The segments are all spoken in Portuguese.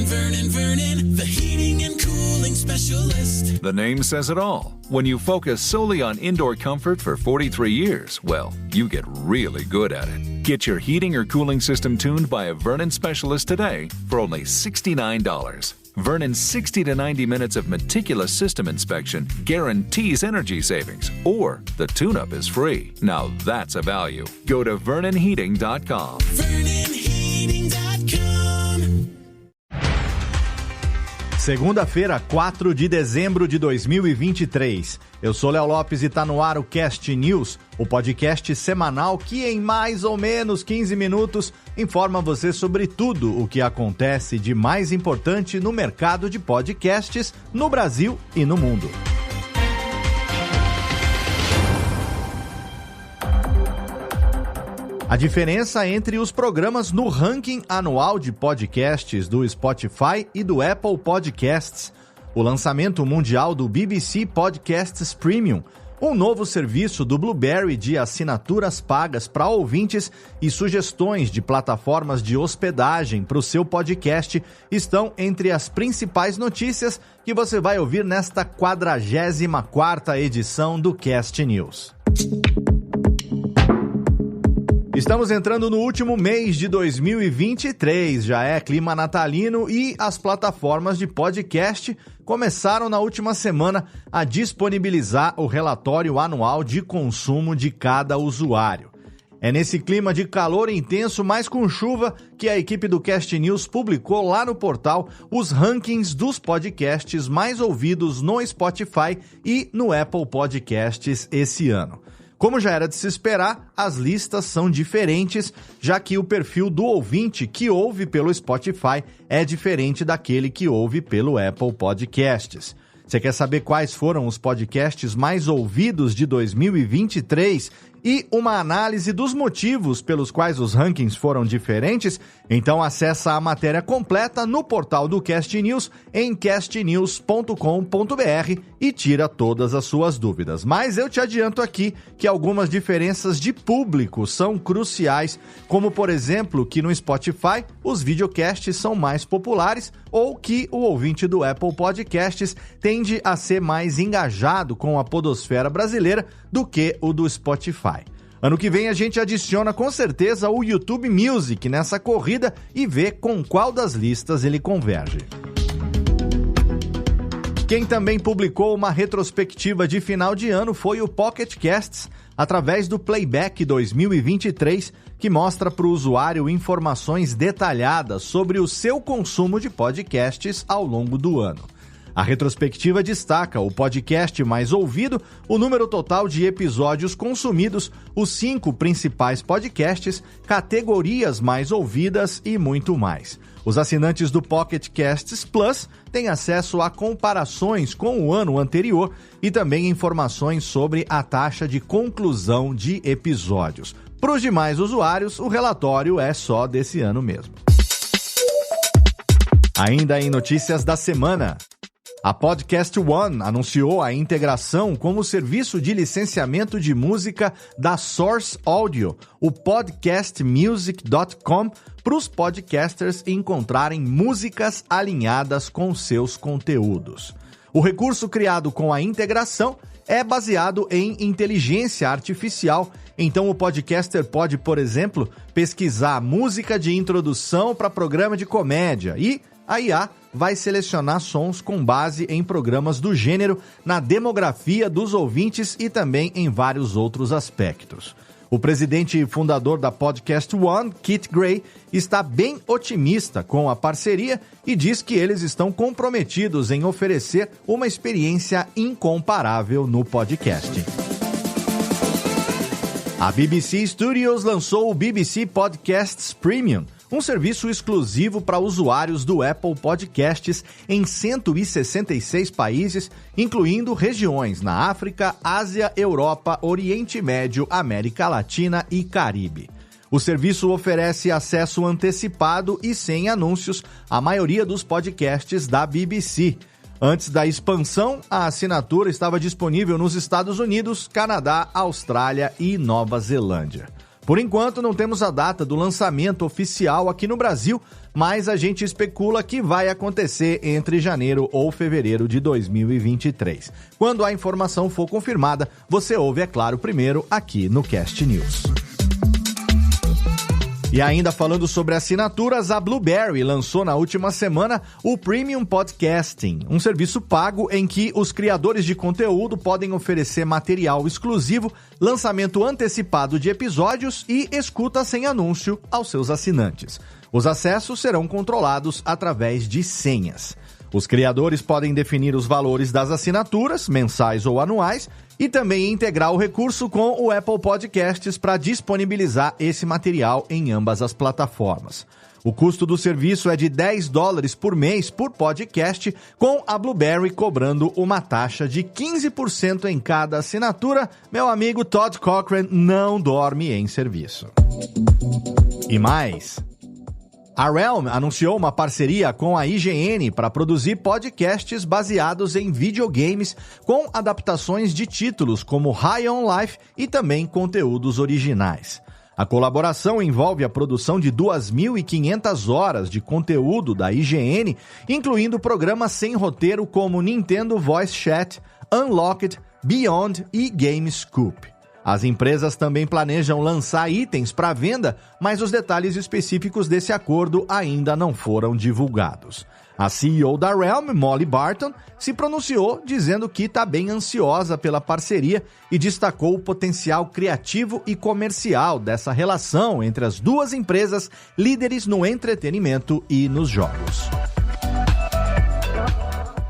Vernon, the heating and cooling specialist. The name says it all. When you focus solely on indoor comfort for 43 years, well, you get really good at it. Get your heating or cooling system tuned by a Vernon specialist today for only $69. Vernon's 60 to 90 minutes of meticulous system inspection guarantees energy savings, or the tune-up is free. Now that's a value. Go to VernonHeating.com. VernonHeating.com. Segunda-feira, 4 de dezembro de 2023. Eu sou Léo Lopes e tá no ar o Cast News, o podcast semanal que em mais ou menos 15 minutos informa você sobre tudo o que acontece de mais importante no mercado de podcasts no Brasil e no mundo. A diferença entre os programas no ranking anual de podcasts do Spotify e do Apple Podcasts, o lançamento mundial do BBC Podcasts Premium, um novo serviço do Blubrry de assinaturas pagas para ouvintes e sugestões de plataformas de hospedagem para o seu podcast estão entre as principais notícias que você vai ouvir nesta 44ª edição do Cast News. Estamos entrando no último mês de 2023, já é clima natalino e as plataformas de podcast começaram na última semana a disponibilizar o relatório anual de consumo de cada usuário. É nesse clima de calor intenso, mas com chuva, que a equipe do Cast News publicou lá no portal os rankings dos podcasts mais ouvidos no Spotify e no Apple Podcasts esse ano. Como já era de se esperar, as listas são diferentes, já que o perfil do ouvinte que ouve pelo Spotify é diferente daquele que ouve pelo Apple Podcasts. Você quer saber quais foram os podcasts mais ouvidos de 2023 e uma análise dos motivos pelos quais os rankings foram diferentes? Então acessa a matéria completa no portal do Cast News em castnews.com.br e tira todas as suas dúvidas. Mas eu te adianto aqui que algumas diferenças de público são cruciais, como por exemplo que no Spotify os videocasts são mais populares ou que o ouvinte do Apple Podcasts tende a ser mais engajado com a podosfera brasileira do que o do Spotify. Ano que vem a gente adiciona com certeza o YouTube Music nessa corrida e vê com qual das listas ele converge. Quem também publicou uma retrospectiva de final de ano foi o Pocket Casts, através do Playback 2023, que mostra para o usuário informações detalhadas sobre o seu consumo de podcasts ao longo do ano. A retrospectiva destaca o podcast mais ouvido, o número total de episódios consumidos, os 5 principais podcasts, categorias mais ouvidas e muito mais. Os assinantes do Pocket Casts Plus têm acesso a comparações com o ano anterior e também informações sobre a taxa de conclusão de episódios. Para os demais usuários, o relatório é só desse ano mesmo. Ainda em notícias da semana, a Podcast One anunciou a integração com o serviço de licenciamento de música da Source Audio, o podcastmusic.com, para os podcasters encontrarem músicas alinhadas com seus conteúdos. O recurso criado com a integração é baseado em inteligência artificial, então o podcaster pode, por exemplo, pesquisar música de introdução para programa de comédia e a IA vai selecionar sons com base em programas do gênero, na demografia dos ouvintes e também em vários outros aspectos. O presidente e fundador da Podcast One, Kit Gray, está bem otimista com a parceria e diz que eles estão comprometidos em oferecer uma experiência incomparável no podcast. A BBC Studios lançou o BBC Podcasts Premium, um serviço exclusivo para usuários do Apple Podcasts em 166 países, incluindo regiões na África, Ásia, Europa, Oriente Médio, América Latina e Caribe. O serviço oferece acesso antecipado e sem anúncios à maioria dos podcasts da BBC. Antes da expansão, a assinatura estava disponível nos Estados Unidos, Canadá, Austrália e Nova Zelândia. Por enquanto, não temos a data do lançamento oficial aqui no Brasil, mas a gente especula que vai acontecer entre janeiro ou fevereiro de 2023. Quando a informação for confirmada, você ouve, é claro, primeiro aqui no Cast News. E ainda falando sobre assinaturas, a Blubrry lançou na última semana o Premium Podcasting, um serviço pago em que os criadores de conteúdo podem oferecer material exclusivo, lançamento antecipado de episódios e escuta sem anúncio aos seus assinantes. Os acessos serão controlados através de senhas. Os criadores podem definir os valores das assinaturas, mensais ou anuais, e também integrar o recurso com o Apple Podcasts para disponibilizar esse material em ambas as plataformas. O custo do serviço é de $10 por mês por podcast, com a Blubrry cobrando uma taxa de 15% em cada assinatura. Meu amigo Todd Cochran não dorme em serviço. E mais... A Realm anunciou uma parceria com a IGN para produzir podcasts baseados em videogames com adaptações de títulos como High on Life e também conteúdos originais. A colaboração envolve a produção de 2.500 horas de conteúdo da IGN, incluindo programas sem roteiro como Nintendo Voice Chat, Unlocked, Beyond e Game Scoop. As empresas também planejam lançar itens para venda, mas os detalhes específicos desse acordo ainda não foram divulgados. A CEO da Realm, Molly Barton, se pronunciou dizendo que está bem ansiosa pela parceria e destacou o potencial criativo e comercial dessa relação entre as duas empresas líderes no entretenimento e nos jogos.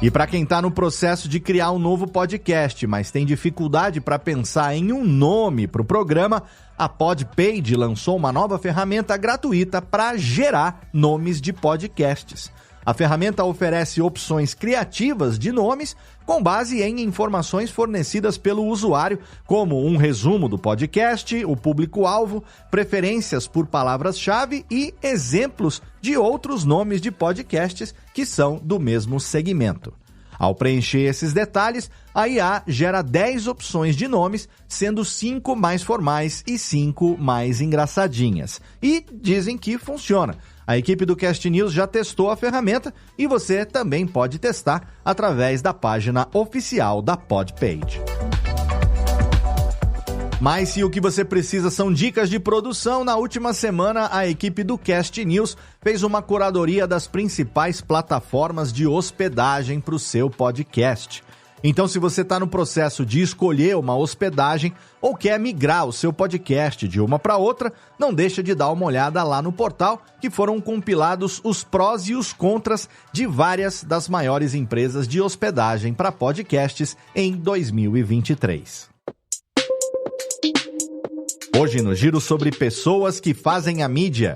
E para quem está no processo de criar um novo podcast, mas tem dificuldade para pensar em um nome para o programa, a Podpage lançou uma nova ferramenta gratuita para gerar nomes de podcasts. A ferramenta oferece opções criativas de nomes com base em informações fornecidas pelo usuário, como um resumo do podcast, o público-alvo, preferências por palavras-chave e exemplos de outros nomes de podcasts que são do mesmo segmento. Ao preencher esses detalhes, a IA gera 10 opções de nomes, sendo 5 mais formais e 5 mais engraçadinhas. E dizem que funciona. A equipe do Cast News já testou a ferramenta e você também pode testar através da página oficial da Podpage. Mas se o que você precisa são dicas de produção, na última semana a equipe do Cast News fez uma curadoria das principais plataformas de hospedagem para o seu podcast. Então, se você está no processo de escolher uma hospedagem ou quer migrar o seu podcast de uma para outra, não deixa de dar uma olhada lá no portal, que foram compilados os prós e os contras de várias das maiores empresas de hospedagem para podcasts em 2023. Hoje no Giro sobre pessoas que fazem a mídia.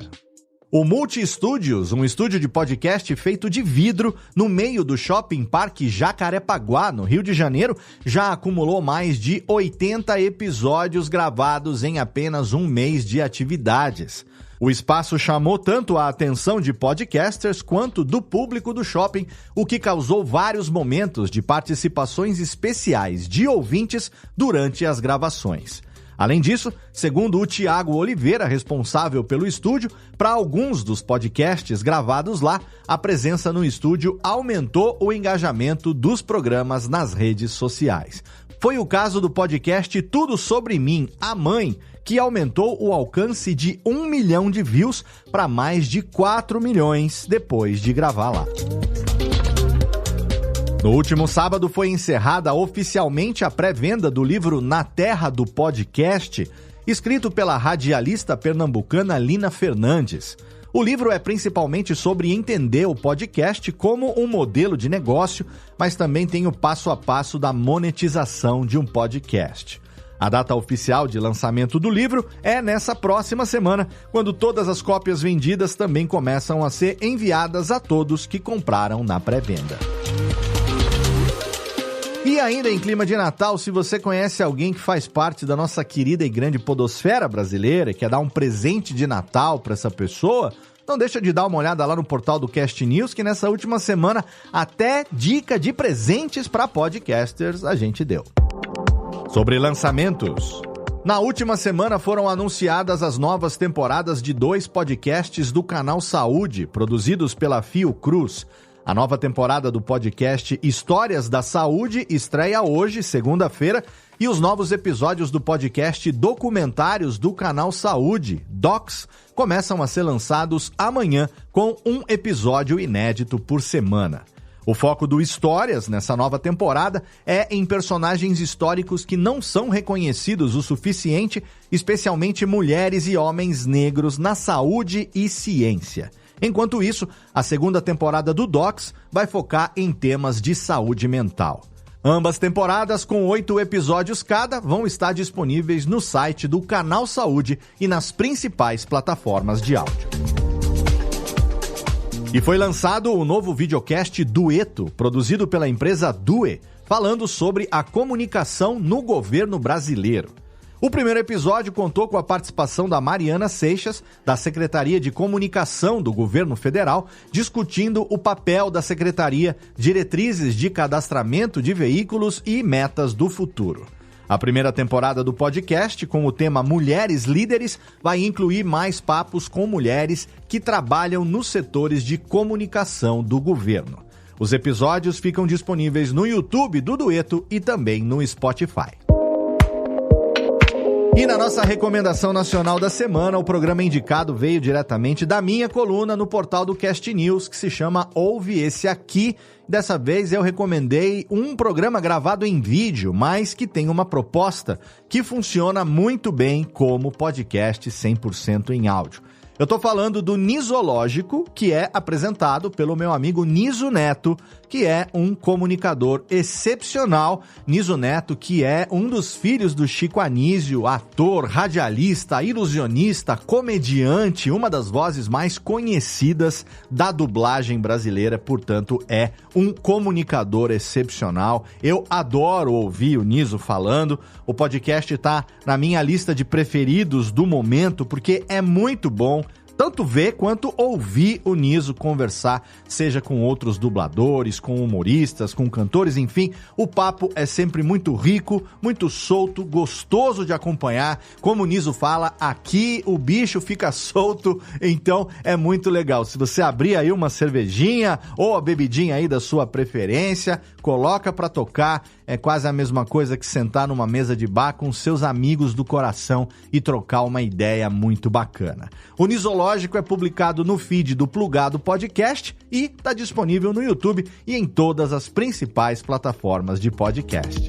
O Multi Studios, um estúdio de podcast feito de vidro no meio do Shopping Parque Jacarepaguá, no Rio de Janeiro, já acumulou mais de 80 episódios gravados em apenas um mês de atividades. O espaço chamou tanto a atenção de podcasters quanto do público do shopping, o que causou vários momentos de participações especiais de ouvintes durante as gravações. Além disso, segundo o Thiago Oliveira, responsável pelo estúdio, para alguns dos podcasts gravados lá, a presença no estúdio aumentou o engajamento dos programas nas redes sociais. Foi o caso do podcast Tudo Sobre Mim, a Mãe, que aumentou o alcance de 1 milhão de views para mais de 4 milhões depois de gravar lá. No último sábado foi encerrada oficialmente a pré-venda do livro Na Terra do Podcast, escrito pela radialista pernambucana Lina Fernandes. O livro é principalmente sobre entender o podcast como um modelo de negócio, mas também tem o passo a passo da monetização de um podcast. A data oficial de lançamento do livro é nessa próxima semana, quando todas as cópias vendidas também começam a ser enviadas a todos que compraram na pré-venda. E ainda em clima de Natal, se você conhece alguém que faz parte da nossa querida e grande podosfera brasileira e quer dar um presente de Natal para essa pessoa, não deixa de dar uma olhada lá no portal do Cast News, que nessa última semana até dica de presentes para podcasters a gente deu. Sobre lançamentos. Na última semana foram anunciadas as novas temporadas de 2 podcasts do Canal Saúde, produzidos pela Fiocruz. A nova temporada do podcast Histórias da Saúde estreia hoje, segunda-feira, e os novos episódios do podcast Documentários do Canal Saúde, Docs, começam a ser lançados amanhã, com um episódio inédito por semana. O foco do Histórias, nessa nova temporada, é em personagens históricos que não são reconhecidos o suficiente, especialmente mulheres e homens negros na saúde e ciência. Enquanto isso, a segunda temporada do Docs vai focar em temas de saúde mental. Ambas temporadas, com 8 episódios cada, vão estar disponíveis no site do Canal Saúde e nas principais plataformas de áudio. E foi lançado o novo videocast Dueto, produzido pela empresa Due, falando sobre a comunicação no governo brasileiro. O primeiro episódio contou com a participação da Mariana Seixas, da Secretaria de Comunicação do Governo Federal, discutindo o papel da Secretaria, diretrizes de cadastramento de veículos e metas do futuro. A primeira temporada do podcast, com o tema Mulheres Líderes, vai incluir mais papos com mulheres que trabalham nos setores de comunicação do governo. Os episódios ficam disponíveis no YouTube do Dueto e também no Spotify. E na nossa recomendação nacional da semana, o programa indicado veio diretamente da minha coluna no portal do Cast News, que se chama Ouve Esse Aqui. Dessa vez eu recomendei um programa gravado em vídeo, mas que tem uma proposta que funciona muito bem como podcast 100% em áudio. Eu tô falando do Nisológico, que é apresentado pelo meu amigo Niso Neto, que é um comunicador excepcional. Niso Neto, que é um dos filhos do Chico Anísio, ator, radialista, ilusionista, comediante, uma das vozes mais conhecidas da dublagem brasileira, portanto é um comunicador excepcional. Eu adoro ouvir o Niso falando. O podcast tá na minha lista de preferidos do momento, porque é muito bom tanto ver quanto ouvir o Niso conversar, seja com outros dubladores, com humoristas, com cantores, enfim. O papo é sempre muito rico, muito solto, gostoso de acompanhar. Como o Niso fala, aqui o bicho fica solto, então é muito legal. Se você abrir aí uma cervejinha ou a bebidinha aí da sua preferência, coloca pra tocar. É quase a mesma coisa que sentar numa mesa de bar com seus amigos do coração e trocar uma ideia muito bacana. O Nisológico é publicado no feed do Plugado Podcast e está disponível no YouTube e em todas as principais plataformas de podcast.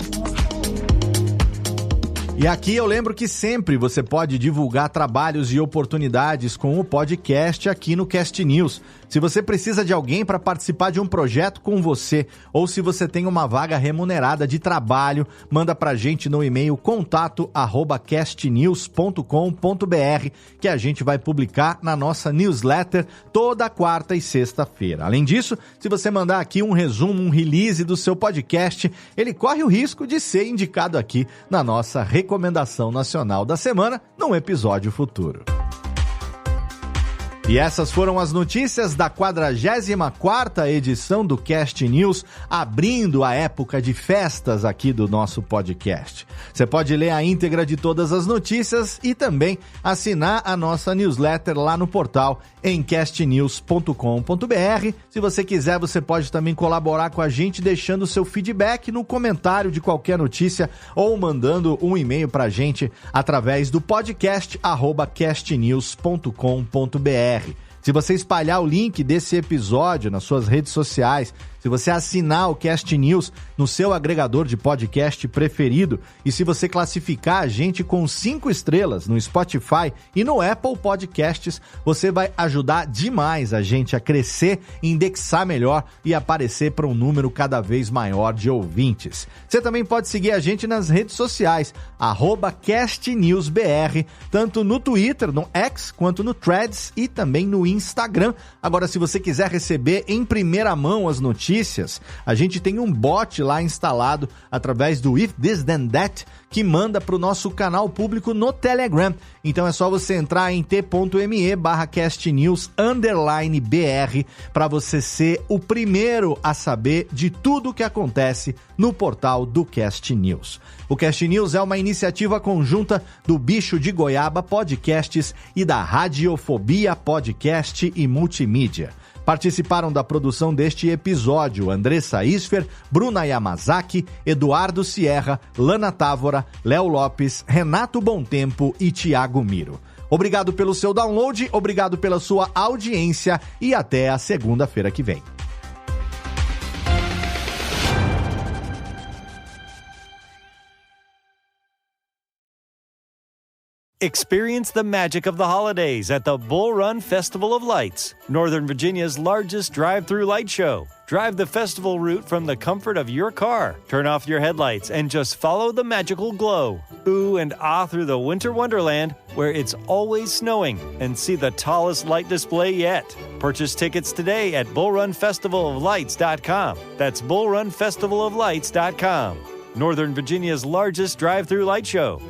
E aqui eu lembro que sempre você pode divulgar trabalhos e oportunidades com o podcast aqui no Cast News. Se você precisa de alguém para participar de um projeto com você, ou se você tem uma vaga remunerada de trabalho, manda pra gente no e-mail contato@castnews.com.br, que a gente vai publicar na nossa newsletter toda quarta e sexta-feira. Além disso, se você mandar aqui um resumo, um release do seu podcast, ele corre o risco de ser indicado aqui na nossa recomendação nacional da semana, num episódio futuro. E essas foram as notícias da 44ª edição do Cast News, abrindo a época de festas aqui do nosso podcast. Você pode ler a íntegra de todas as notícias e também assinar a nossa newsletter lá no portal em castnews.com.br. Se você quiser, você pode também colaborar com a gente deixando seu feedback no comentário de qualquer notícia ou mandando um e-mail pra gente através do podcast @castnews.com.br. Se você espalhar o link desse episódio nas suas redes sociais, se você assinar o Cast News no seu agregador de podcast preferido e se você classificar a gente com 5 estrelas no Spotify e no Apple Podcasts, você vai ajudar demais a gente a crescer, indexar melhor e aparecer para um número cada vez maior de ouvintes. Você também pode seguir a gente nas redes sociais, @CastNewsBR, tanto no Twitter, no X, quanto no Threads e também no Instagram. Agora, se você quiser receber em primeira mão as notícias, a gente tem um bot lá instalado através do If This Then That, que manda para o nosso canal público no Telegram. Então é só você entrar em t.me/castnews_br para você ser o primeiro a saber de tudo o que acontece no portal do Cast News. O Cast News é uma iniciativa conjunta do Bicho de Goiaba Podcasts e da Radiofobia Podcast e Multimídia. Participaram da produção deste episódio Andressa Isfer, Bruna Yamazaki, Eduardo Sierra, Lana Távora, Léo Lopes, Renato Bontempo e Thiago Miro. Obrigado pelo seu download, obrigado pela sua audiência e até a segunda-feira que vem. Experience the magic of the holidays at the Bull Run Festival of Lights, Northern Virginia's largest drive-through light show. Drive the festival route from the comfort of your car. Turn off your headlights and just follow the magical glow. Ooh and ah through the winter wonderland where it's always snowing and see the tallest light display yet. Purchase tickets today at bullrunfestivaloflights.com. That's bullrunfestivaloflights.com. Northern Virginia's largest drive-through light show.